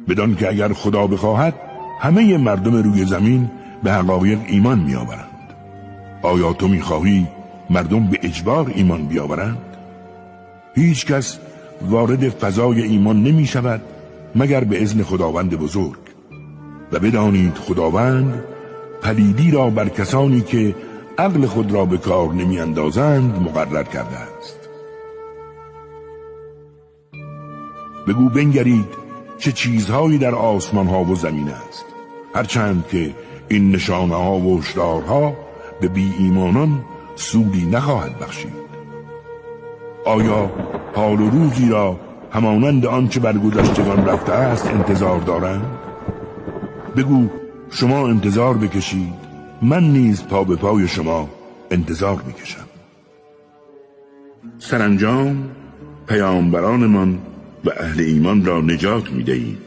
بدان که اگر خدا بخواهد همه مردم روی زمین به حقایق ایمان می‌آورند. آیا تو می‌خواهی مردم به اجبار ایمان بیاورند؟ هیچ کس وارد فضای ایمان نمی شود مگر به اذن خداوند بزرگ. و بدانید خداوند پلیدی را بر کسانی که عقل خود را به کار نمی اندازند مقرر کرده است. بگو بنگرید چه چیزهایی در آسمان ها و زمین است، هرچند که این نشانه ها و هشدارها به بی ایمانان سودی نخواهد بخشید. آیا حال و روزی را همانند آنچه بر گذشتگان رفته است انتظار دارند؟ بگو شما انتظار بکشید، من نیز پا به پای شما انتظار میکشم. سرانجام پیامبرانمان و اهل ایمان را نجات میدهید